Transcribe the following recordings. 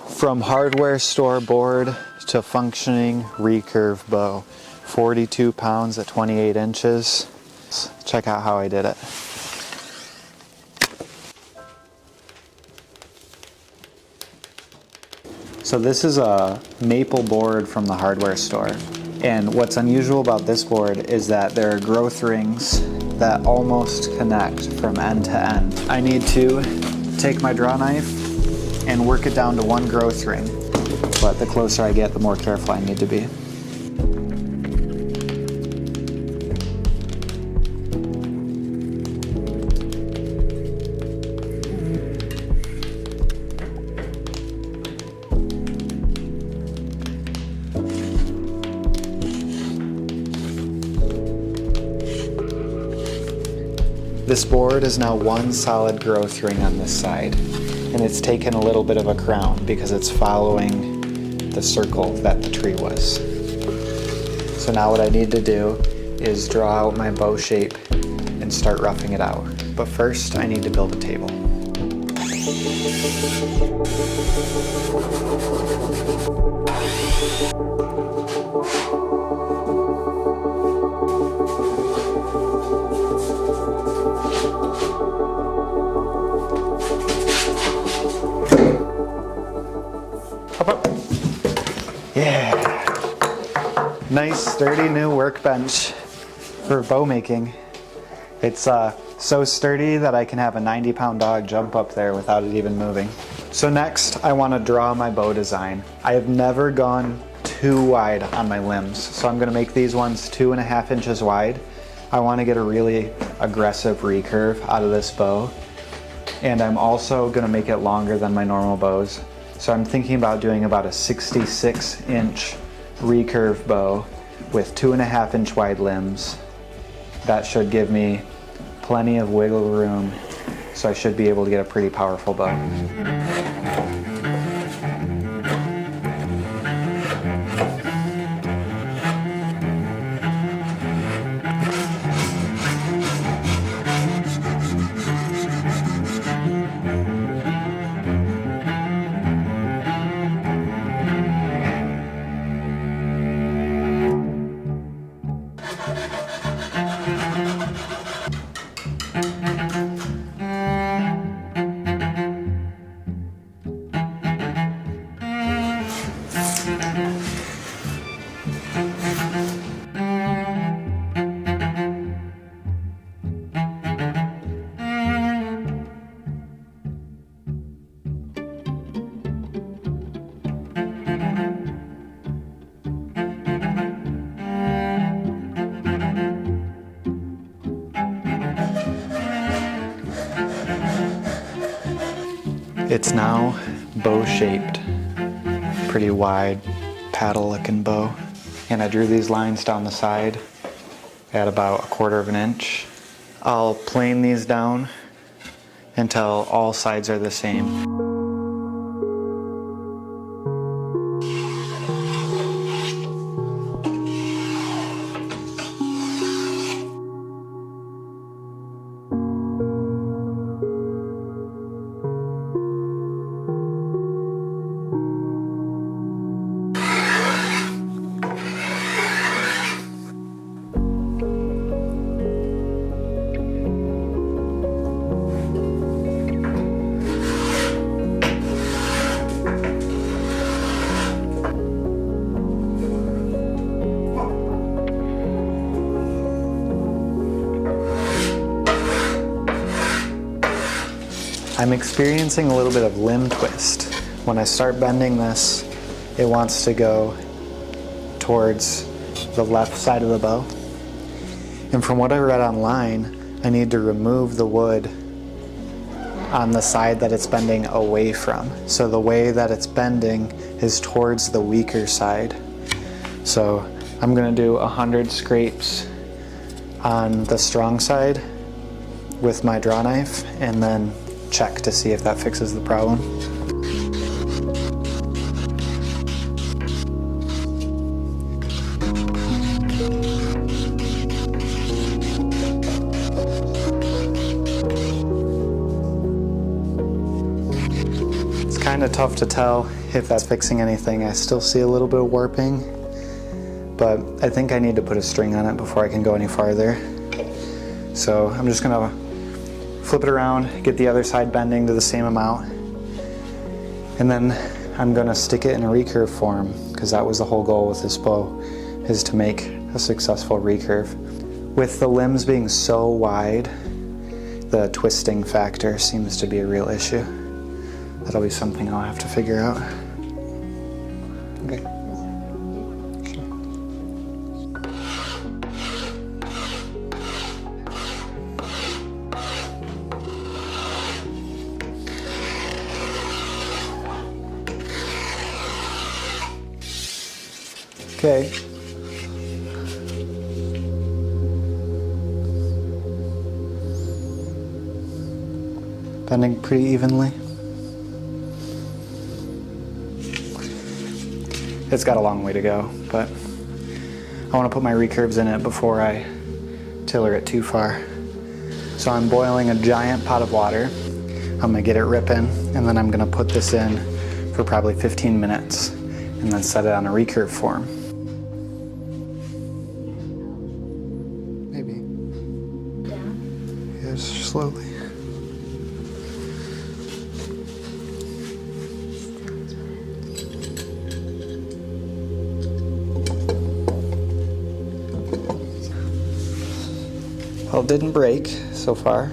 From hardware store board to functioning recurve bow. 42 pounds at 28 inches. Let's check out how I did it. So this is a maple board from the hardware store. And what's unusual about this board is that there are growth rings that almost connect from end to end. I need to take my draw knife and work it down to one growth ring. But the closer I get, the more careful I need to be. This board is now one solid growth ring on this side, and it's taken a little bit of a crown because it's following the circle that the tree was. So now what I need to do is draw out my bow shape and start roughing it out. But first I need to build a table. Yeah, nice sturdy new workbench for bow making. It's so sturdy that I can have a 90-pound dog jump up there without it even moving. So next I want to draw my bow design. I have never gone too wide on my limbs, so I'm going to make these ones 2.5 inches wide. I want to get a really aggressive recurve out of this bow, and I'm also going to make it longer than my normal bows. So I'm thinking about doing about a 66-inch recurve bow with 2.5 inch wide limbs. That should give me plenty of wiggle room, so I should be able to get a pretty powerful bow. It's now bow shaped, pretty wide paddle looking bow. And I drew these lines down the side at about 1/4 inch. I'll plane these down until all sides are the same. I'm experiencing a little bit of limb twist. When I start bending this, it wants to go towards the left side of the bow. And from what I read online, I need to remove the wood on the side that it's bending away from. So the way that it's bending is towards the weaker side. So I'm gonna do 100 scrapes on the strong side with my draw knife and then check to see if that fixes the problem. It's kind of tough to tell if that's fixing anything. I still see a little bit of warping, but I think I need to put a string on it before I can go any farther. So I'm just gonna flip it around, get the other side bending to the same amount, and then I'm gonna stick it in a recurve form, because that was the whole goal with this bow, is to make a successful recurve. With the limbs being so wide, the twisting factor seems to be a real issue. That'll be something I'll have to figure out. Okay. Okay. Bending pretty evenly. It's got a long way to go, but I want to put my recurves in it before I tiller it too far. So I'm boiling a giant pot of water. I'm gonna get it ripping, and then I'm gonna put this in for probably 15 minutes and then set it on a recurve form. Maybe. Yeah, just slowly. Well, it didn't break so far.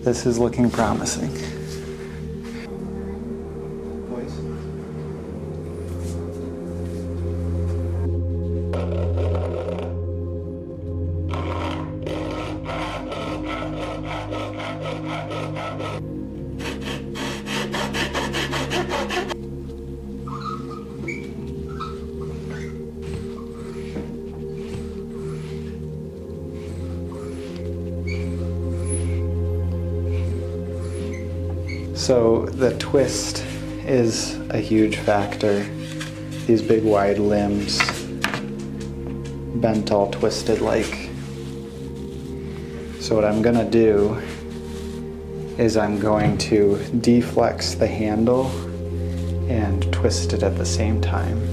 This is looking promising. So the twist is a huge factor. These big wide limbs, bent all twisted like. So what I'm gonna do is I'm going to deflex the handle and twist it at the same time.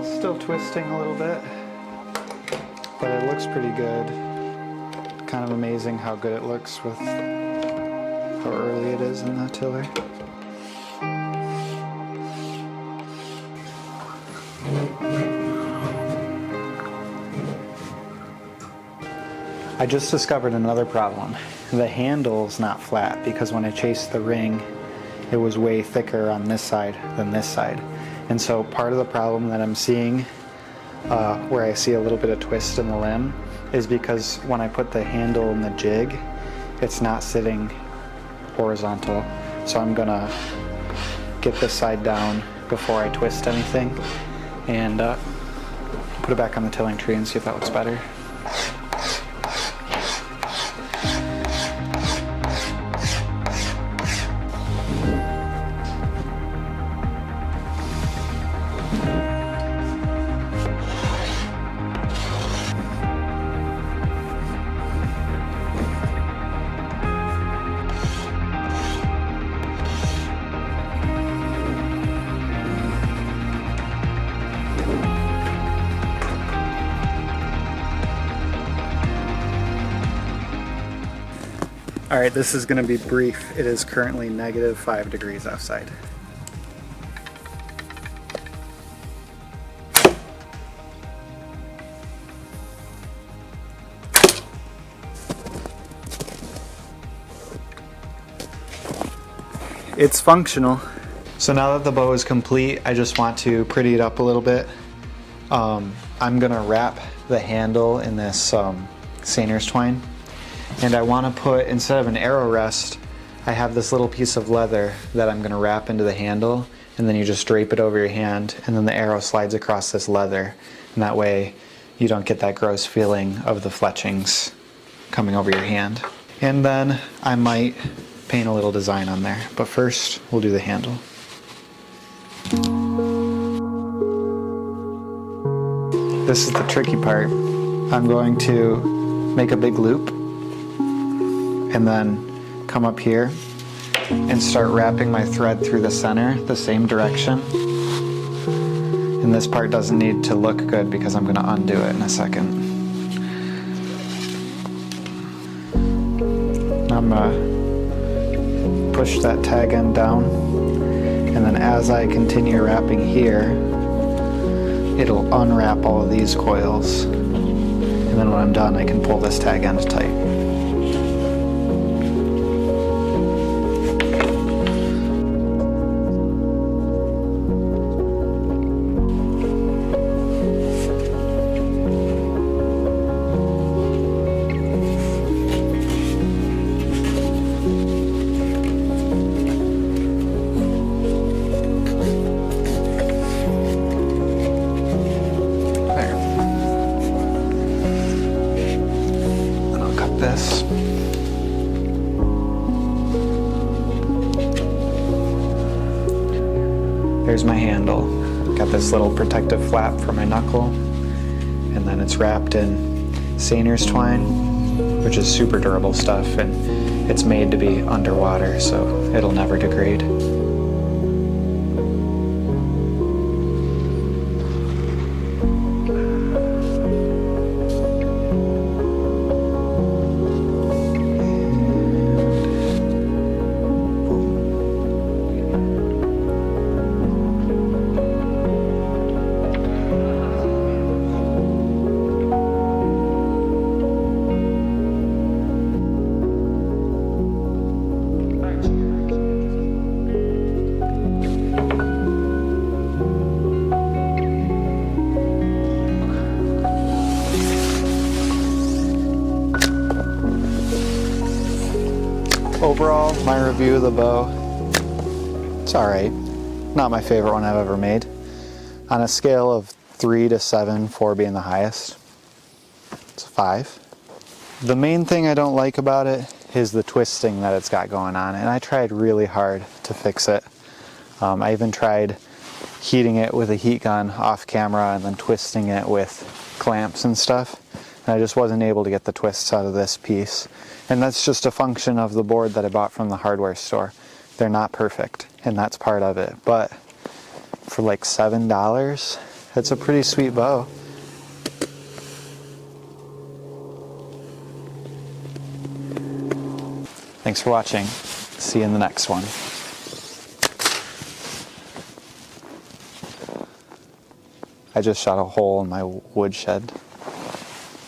Still twisting a little bit, but it looks pretty good. Kind of amazing how good it looks with how early it is in the tiller. I just discovered another problem. The handle's not flat because when I chased the ring, it was way thicker on this side than this side. And so part of the problem that I'm seeing, where I see a little bit of twist in the limb, is because when I put the handle in the jig, it's not sitting horizontal. So I'm gonna get this side down before I twist anything and put it back on the tilling tree and see if that looks better. All right, this is gonna be brief. It is currently -5 degrees outside. It's functional. So now that the bow is complete, I just want to pretty it up a little bit. I'm gonna wrap the handle in this seiner's twine. And I wanna put, instead of an arrow rest, I have this little piece of leather that I'm gonna wrap into the handle, and then you just drape it over your hand, and then the arrow slides across this leather. And that way you don't get that gross feeling of the fletchings coming over your hand. And then I might paint a little design on there, but first we'll do the handle. This is the tricky part. I'm going to make a big loop and then come up here and start wrapping my thread through the center the same direction. And this part doesn't need to look good because I'm going to undo it in a second. I'm going to push that tag end down, and then as I continue wrapping here, it'll unwrap all of these coils, and then when I'm done I can pull this tag end tight. This. There's my handle. Got this little protective flap for my knuckle, and then it's wrapped in seiner's twine, which is super durable stuff, and it's made to be underwater, so it'll never degrade. Overall, my review of the bow, it's alright. Not my favorite one I've ever made. On a scale of 3 to 7, 4 being the highest, it's a 5. The main thing I don't like about it is the twisting that it's got going on, and I tried really hard to fix it. I even tried heating it with a heat gun off camera and then twisting it with clamps and stuff, and I just wasn't able to get the twists out of this piece. And that's just a function of the board that I bought from the hardware store. They're not perfect, and that's part of it. But for like $7, it's a pretty sweet bow. Thanks for watching. See you in the next one. I just shot a hole in my woodshed.